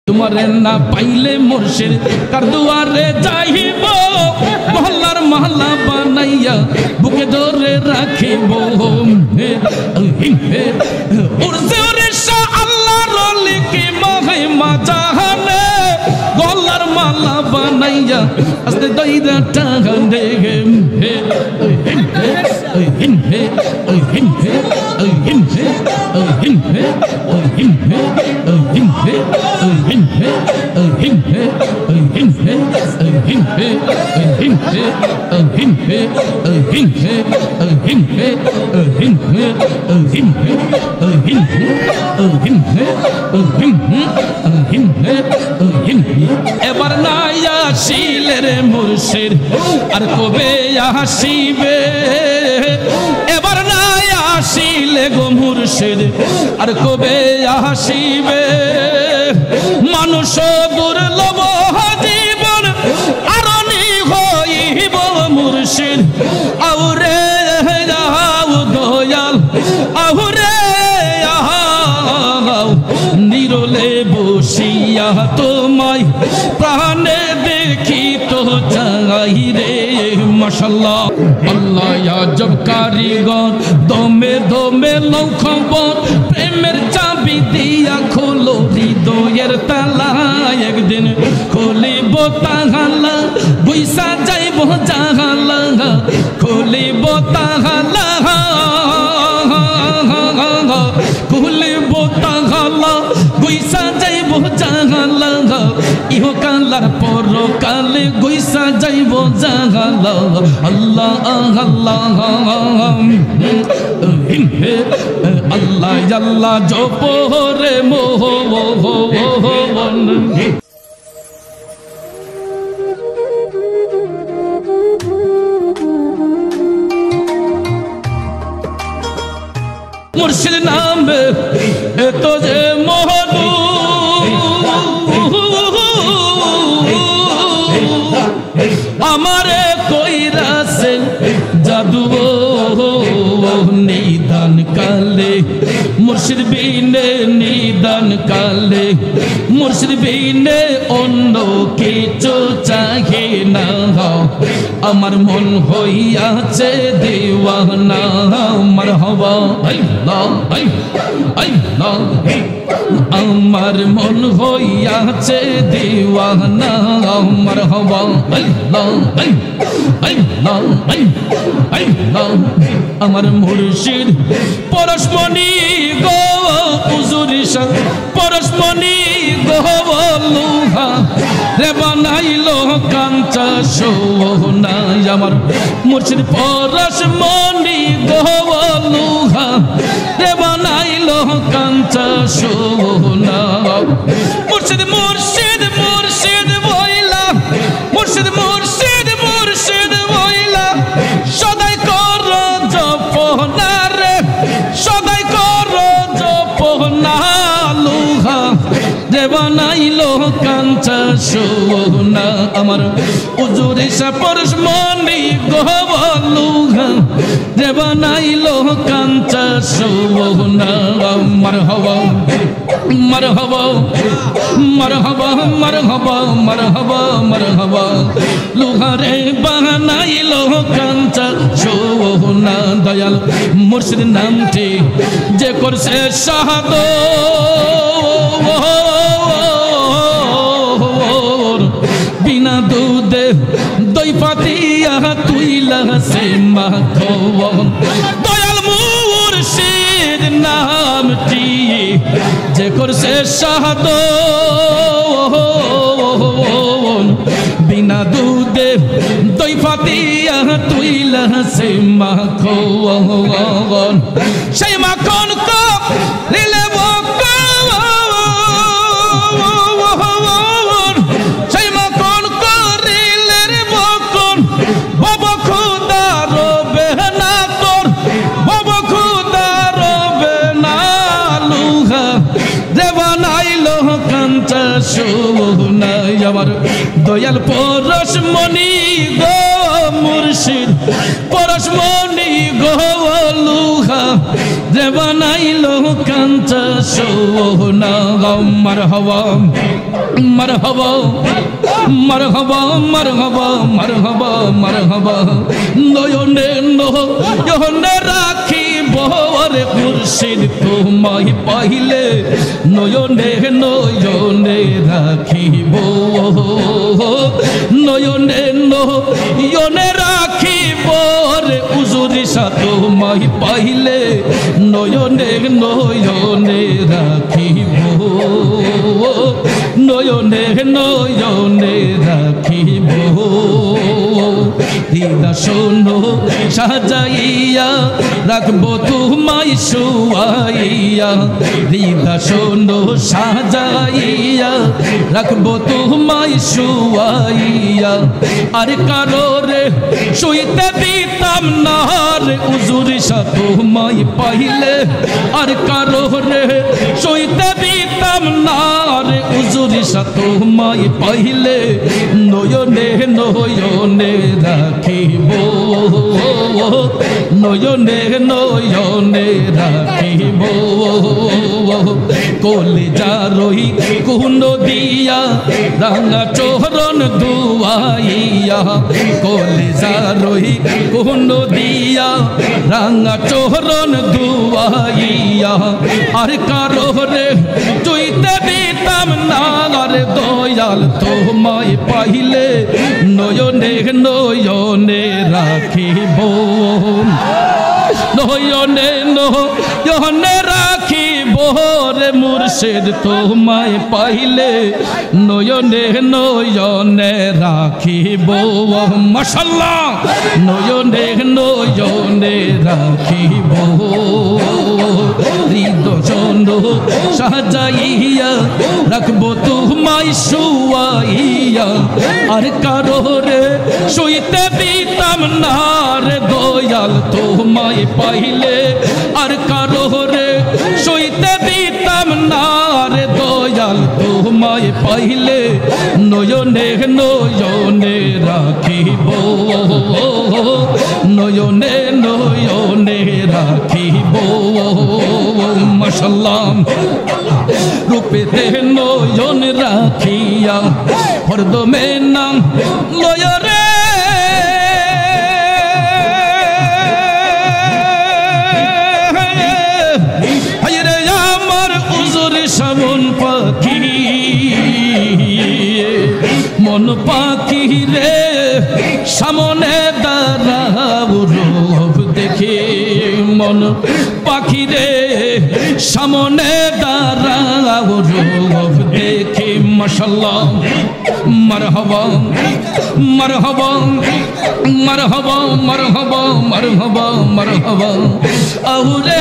তোমারে না পাইলে মুর্শিদ কার দুয়ারে যাইব মহল্লার মহল্লা বানাইয়া বুকে ধরে রাখিব উর্জে ওরে শাহ আল্লাহর লিখি মহিমা জাহানে গলার মালা বানাইয়া আস্তে দইরা টানে এবার নাই আসিলে রে মুর্শিদ আর কবে আসিবে এবার নাই আসিলে গো মুর্শিদ আর কবে আসিবে মানুষ দুর্লভ জীবন আরনি হইব মুর্শিদ আউরে যাও দয়াল আউরে নিরলে বসিয়া তোমায় প্রাণে দেখি তো চাই রে মাশাআল্লাহ আল্লাহ আজব কারিগর দমে দমে লও খবর প্রেমের চাবি দিয়া খোলো হৃদয়ের তালা একদিন খুলিব তালা বইসা যাইব জাহালা খুলিব তালা খুলিব তালা বইসা যাইব জাহালা ইহো কালার পর কালে গুইসা যাইব জাহালা আল্লাহ আল্লাহ আল্লাহ আল্লাহ জপ রে মোহ মুর্শিদ নাম তো যে মোহনু আমারে কইরাছে জাদু নিদান কালে মুর্শিদ বিনে নিদান কালে মুর্শিদ বিনে অন্য কিছু চাহে না আমার মন হইয়াছে দিওয়ানা মারহাবা আল্লাহ আল্লাহ আমার মন হইয়াছে দিওয়ানা মারহাবা আল্লাহ আল্লাহ আল্লাহ আমার মুর্শিদ পরশমণি গো হুজুরি শাহ পরশমণি গো লুহা রে বানাইলো কাঞ্চা সোনা আমার মুর্শিদ পরশমণি গো লুহা রে বানাইলো কাঞ্চা সোনা মুর্শিদ মুর্শিদ মুর্শিদ বইলা মুর্শিদ মুর্শিদ মুর্শিদ বইলা সদাই কর জপনা রে সদাই কর জপনা লুহা রে বানাইলো কাঞ্চা সোনা আমার হুজুরে শাহ পরশমণি গো লুহা রে বানাইলো কাঞ্চা সোনা মারহাবা মারহাবা মারহাবা মারহাবা মারহাবা মারহাবা লুহা রে বানাইলো কাঞ্চা সোনা দয়াল মুর্শিদ নামটি যে করছে শাহাদ বিনা দুধে দই পাতিয়া তুইলা সে মাখো দয়াল মুর্শিদ নামটি যে করছে শাহাদ বিনা দুধে দই পাতিয়া তুইলা সে মাখো সেই মাখন কো রিলে শোনাই আমার দয়াল পরশমণি গো মুর্শিদ পরশমণি গো লুহা যে বানাইলো কাঞ্চা সোনা মারহাবা মারহাবা মারহাবা মারহাবা মারহাবা মারহাবা নয়নে নয়নে রাখিব রে মুর্শিদ তোমায় পাইলে নয়নে নয়নে রাখিব নয়নে নয়নে রাখিব রে উজুরি তোমায় পাইলে নয়নে নয়নে রাখিব নয়নে নয়নে রাখিব দিদা শোনো সাজাইয়া রাখবো তোমায় শুয়াইয়া দিদা শোনো সাজাইয়া রাখবো তোমায় শুয়াইয়া আর কারো রে শুইতে দিতাম না রে উজুরি তোমায় পাইলে আর কারো রে শুইতে দিতাম না রে উজুরি তোমায় পাইলে নয়নে নয়নে রাখিব নয়নে নয়নে রাখিব কলিজা রহি কুন দিয়া রাঙা চরণ দুয়াইয়া কলিজা রহি কুন দিয়া রাঙা চরণ দুয়াইয়া আর কারো রে চুইতে দিতাম না রে দয়াল তোমায় পাইলে নয়নে নয়নে রাখিব নয়নে নয়নে রাখিব রে মুর্শিদ তোমায় পাইলে নয়নে নয়নে রাখিব মাশাআল্লাহ নয়নে নয়নে রাখিব হৃদয় সাজাইয়া রাখবো তোমায় শুয়াইয়া আর কারো রে শুইতে দিতাম না রে দয়াল তোমায় পাইলে আর কারো রে শুইতে দিতাম না রে দয়াল তোমায় পাইলে নয়নে নয়নে রাখিব নয়নে নয়নে রাখিব মাশাআল্লাহ রূপেতে নয়ন রাখিয়া হরদমে নাম লয় রে হায়রে আমার উজুরি সামন পাখি মন পাখি রে সামনে দাঁড়াও রূপ দেখে মন পাখি রে সামনে দাঁড়াও রূপ দেখে মাশাআল্লাহ মারহাবা মারহাবা মারহাবা মারহাবা মারহাবা মারহাবা আউরে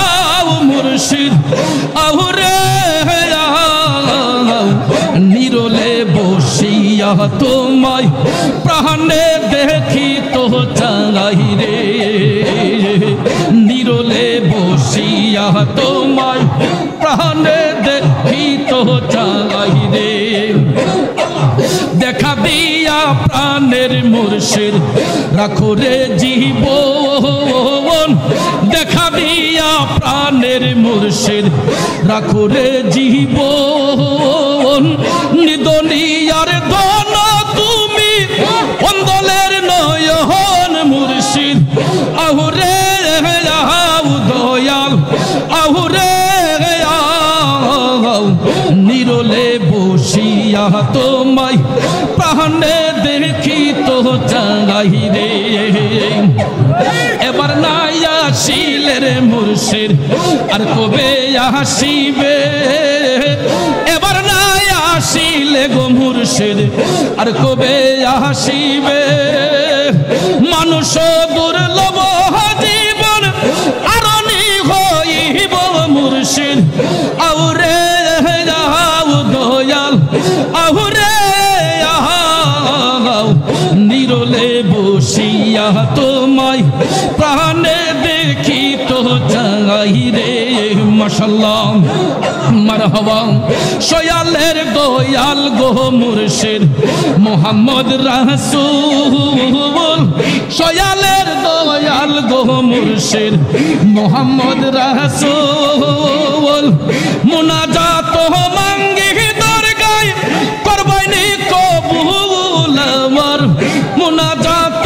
আও মুর্শিদ আউরে আও নিরলে বসিয়া তোমায় প্রাণে দেখি তো চাই রে নিরলে বসিয়া তোমায় প্রাণে দেখি তো চাই রে দেখা দিয়া প্রাণের মুর্শিদ রাখো রে জীবন দেখা দিয়া প্রাণের মুর্শিদ রাখো রে জীবন নিদনিয়ার ধন তুমি অন্দলের নয়ন মুর্শিদ আহুরে আহু দয়াল আহুরে নিরলে বসিয়া তোমায় প্রাণে দেখি তো চাই রে এবার নাই আসিলে রে মুর্শিদ আর কবে আসিবে এবার নাই আসিলে গো মুর্শিদ আর কবে আসিবে মানুষ দুর্লভ জীবন আরনি হইব মুর্শিদ আউরে দয়াল আহুরে নিরলে বসিয়া তোমায় প্রাণে দেখি তো চাই রে মাশাআল্লাহ মারহাবা সয়ালের দয়াল গো মুর্শিদ মোহাম্মদ রাসূল সয়ালের দয়াল গো মুর্শিদ মোহাম্মদ রাসূল মুনাজাত মাঙ্গি দরগায় করবাইনি কবুল আমার মুনাজাত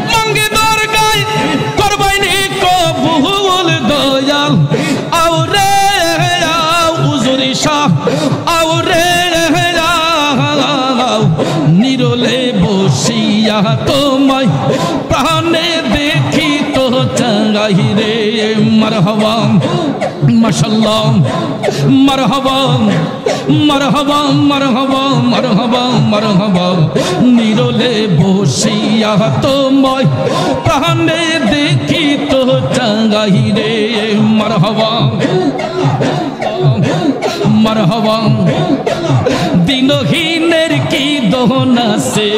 মাঙ্গি দরগায় করবাইনি কবুল দয়াল আউরে উজুরি শাহ আউরে নিরলে বসিয়া তোমায় প্রাণে দেখি তো চাই রে মারহাবা মাশাআল্লাহ মারহাবা মারহাবা মারহাবা মারহাবা মারহাবা নিরলে বসিয়া তোমায় প্রাণে দেখি তো চাই রে মারহাবা মারহাবা দিনহীনের কি দহন আছে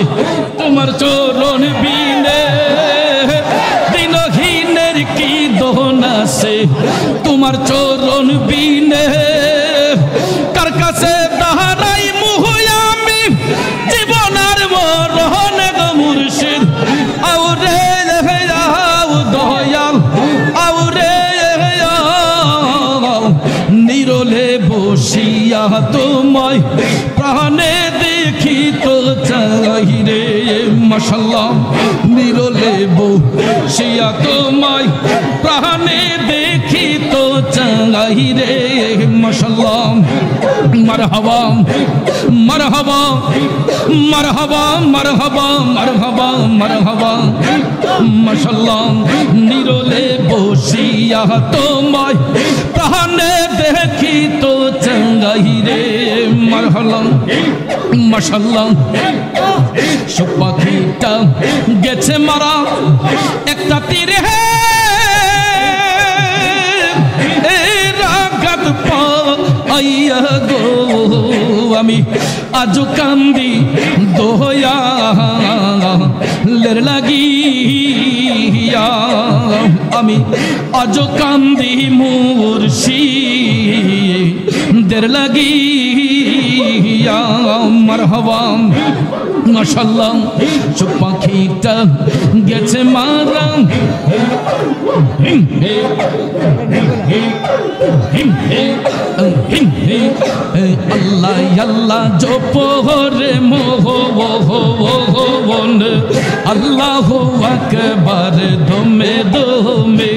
তোমার চরণ বিনে দিনহীনের কি দহন আছে তোমার চরণ বিনে কার কাছে দাঁড়াই মুহুয়া আমি জীবন আর মরণ গো মুর্শিদ আউরে দয়াল আউরে নিরলে বসিয়া তোমায় প্রাণে দেখি তো চাই রে মাশাআল্লাহ নিরলে বসিয়া তোমায় প্রাণে দেখি তো চাই রে মাশাআল্লাহ মারহাবা মারহাবা মারহাবা মারহাবা মারহাবা মারহাবা মাশাআল্লাহ নিরলে বসিয়া তোমায় প্রাণে দেখি তো চাই রে মারহাবা মাশাআল্লাহ সব পাখিটা গেছে মারা একটা তীরে রাগাত পাইয়া গো আমি আজ কান্দি দয়ালের লাগিয়া আমি আজ কান্দি মুর্শিদের লাগিয়া মারহাবা মাশাআল্লাহ সব পাখিটা গেছে মারা আল্লাহ আল্লাহ জপরে মোহন আল্লাহু আকবার দমে দমে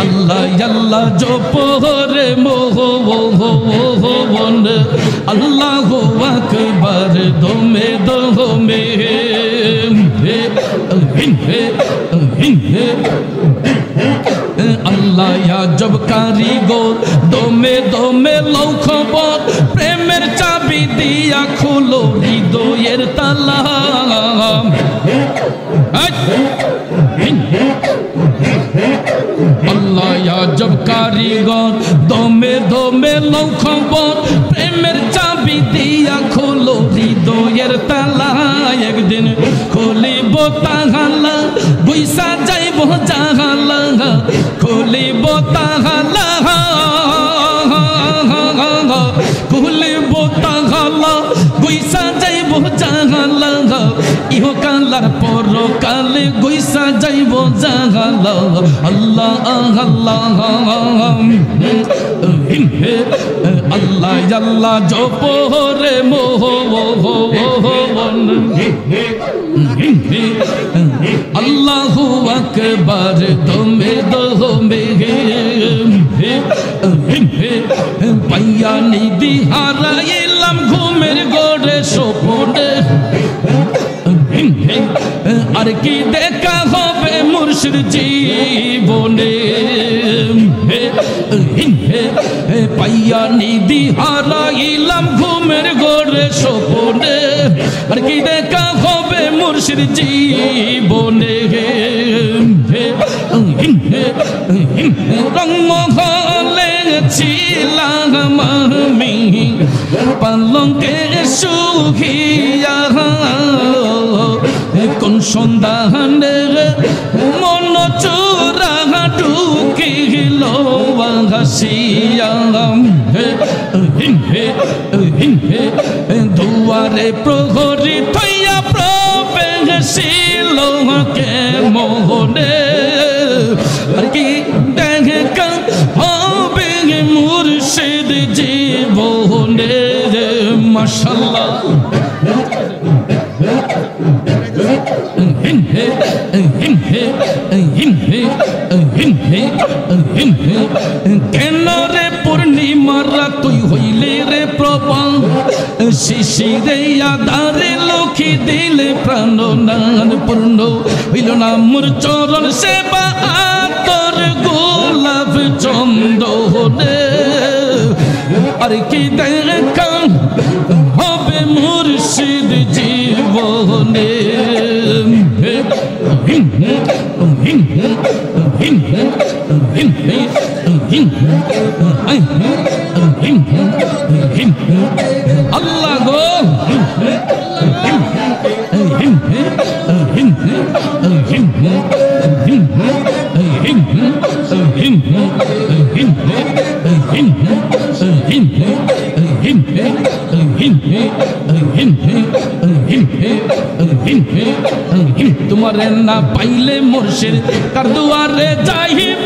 আল্লাহ আল্লাহ জপরে মোহন আল্লাহু আকবার দমে দমে আল্লাহ আজব কারিগর দমে দমে লও খবর প্রেমের চাবি দিয়া খুলো হৃদয়ের তালা আল্লাহ আজব কারিগর দমে দমে লও খবর প্রেমের চাবি দিয়া খুলো হৃদয়ের তালা একদিন খুলিব তাহালা বৈশা যাইব জাহালা খুলিব তাহালা খুলিব তাহালা বৈশা যাইব জাহালা ইহো কালার পর কালে বৈশা যাইব জাহালা আল্লাহ আল্লাহ আল্লাহ আল্লাহ জপরে মোহন আল্লাহু আকবার দমে দমে পাইয়া নিদি হারাইলাম ঘুমের গড়ে স্বপ্নে আর কি দেখা হবে মুর্শিদ জীবনে পাইয়া নিদি হারাইলাম ঘুমের গড়ে স্বপ্নে আর কি দেখা হবে মুর্শিদ জীবনে রংমহলে ছিলাম আমি পালঙ্কে সুখিয়া কোন সন্ধানে মন চোরা ঢুকিল বসিয়া দুয়ারে প্রহরী থইয়া প্রবেশিল কে মোহনে আর কি দেখা হবে মুর্শিদ জীবনে মাশাআল্লাহ কেন রে পূর্ণিমার রাত তুই হইলে রে প্রভা শিশিরে আধারে লক্ষ্মী দিলে প্রাণ নান পূর্ণ হইল না মোর চরণ সেবা তোর গোলাপ চন্দনে আর কি দেখা হবে মুর্শিদ জীবনে আল্লাহ গো তোমারে না পাইলে মুর্শিদ কার দুয়ারে যাইব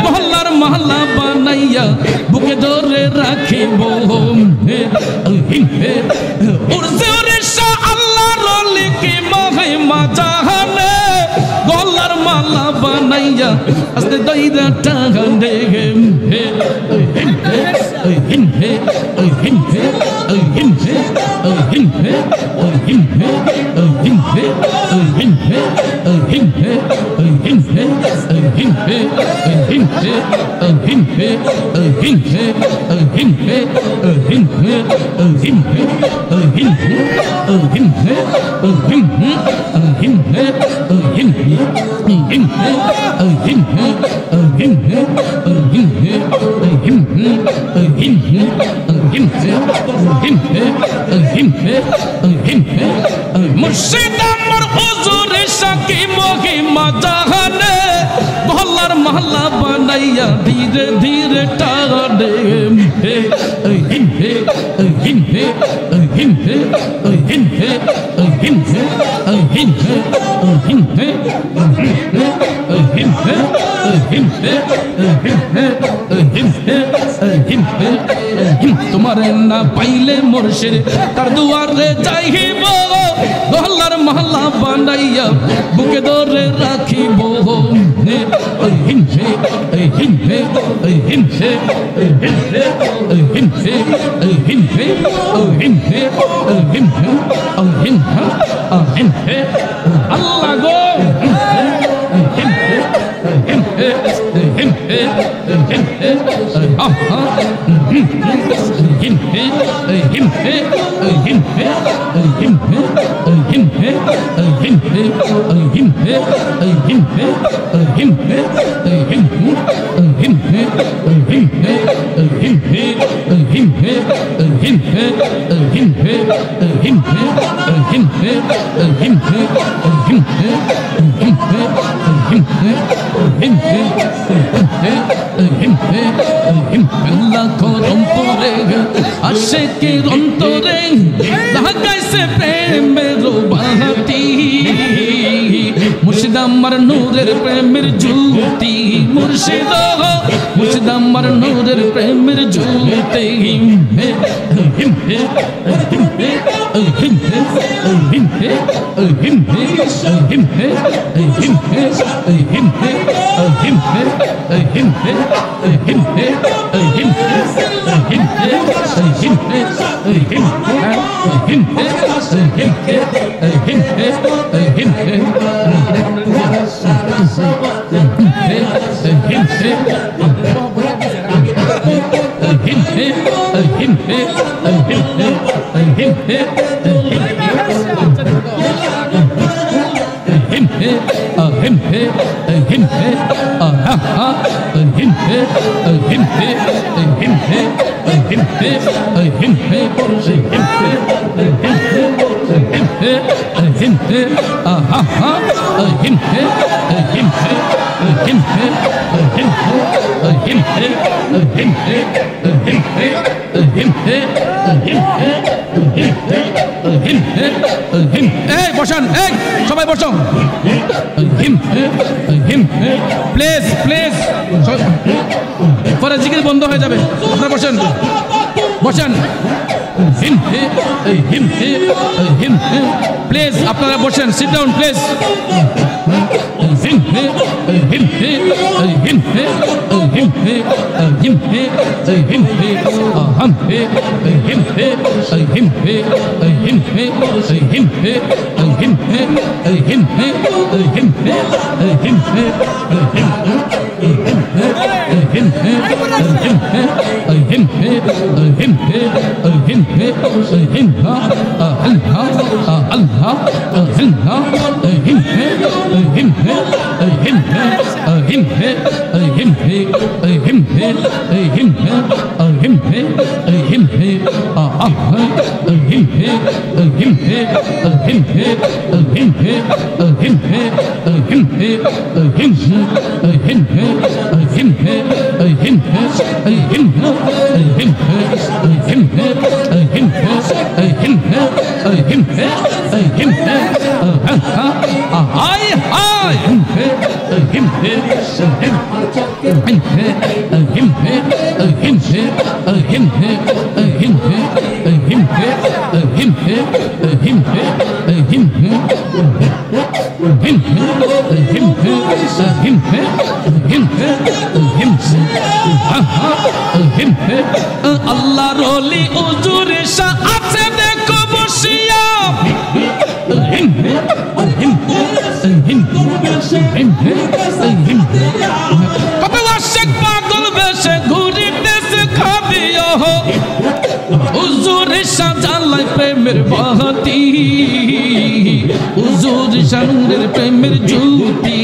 মহল্লার মহল্লা বানাইয়া বুকে ধরে রাখিব উর্জে উড়িষ্যা আল্লাহর লিখি মহিমা জাহানে গলার মালা বানাইয়া আস্তে দইরা টাঙানে মুর্শিদ আমার হুজুরে সাকি মহিমা জাহানে মহল্লার মহল্লা বানাইয়া ধীরে ধীরে টানে তোমারে না পাইলে মুর্শিদ তার দুয়ারে যাইব মহল্লার মহল্লা বানাইয়া বুকে ধরে রাখিব আল্লাহ গো আশিকের অন্তরে লাগাইছে প্রেমের বাতি মুর্শিদ আমার নূরের প্রেমের জ্যোতি মুর্শিদ মুর্শিদ আমার নূরের প্রেমের জ্যোতি বসান, সবাই বসো। প্লিজ প্লিজ, পরে জিকির বন্ধ হয়ে যাবে। আপনারা বসেন, বসেন। প্লিজ আপনারা বসেন, সিট ডাউন প্লিজ। আল্লাহ রলি হুজুর শাহ আছে দেখো বসিয়া, কত আশিক পাগল বেশে ঘুরিতেছে খাবিও হুজুর শাহ জ্বালায় প্রেমের বাতি, হুজুর শাহ নূরের প্রেমের জ্যোতি।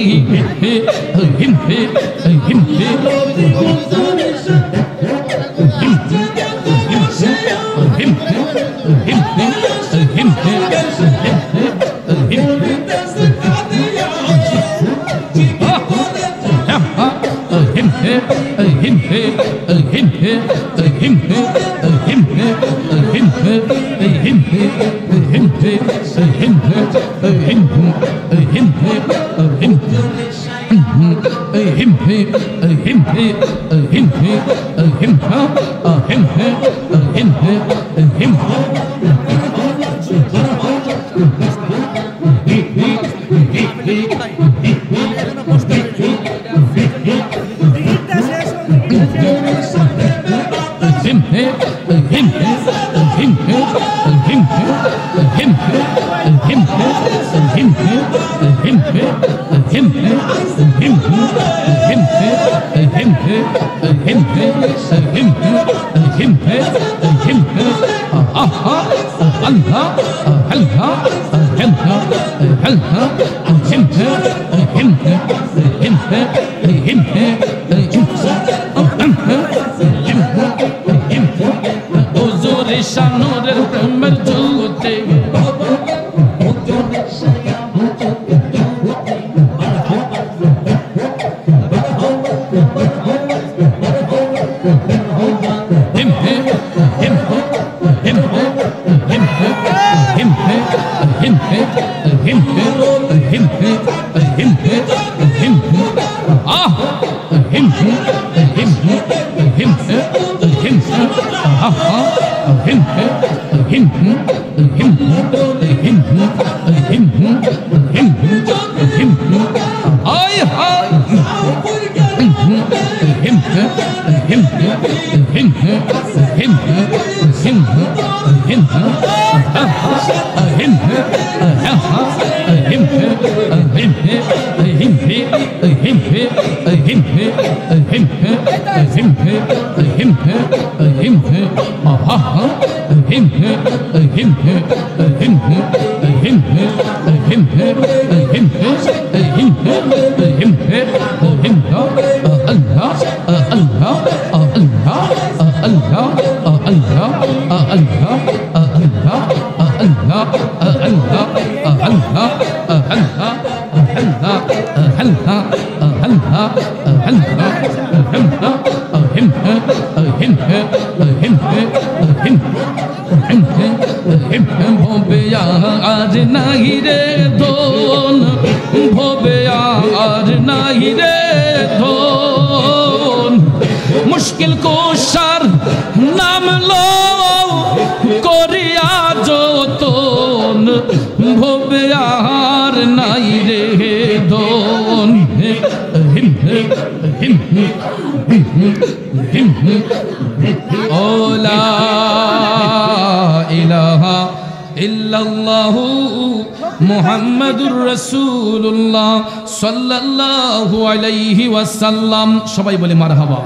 Allah ভবে আর নাই রে ধন, ভবে আর নাই রে ধন, মুশকিল কুশার নাম লো করিয়া যতন, ভবে আর নাই রে ধন। ও লা ইলাহা ইল্লাল্লাহু মুহাম্মাদুর রাসূলুল্লাহ সাল্লাল্লাহু আলাইহি ওয়াসাল্লাম। সবাই বলে মারহাবা।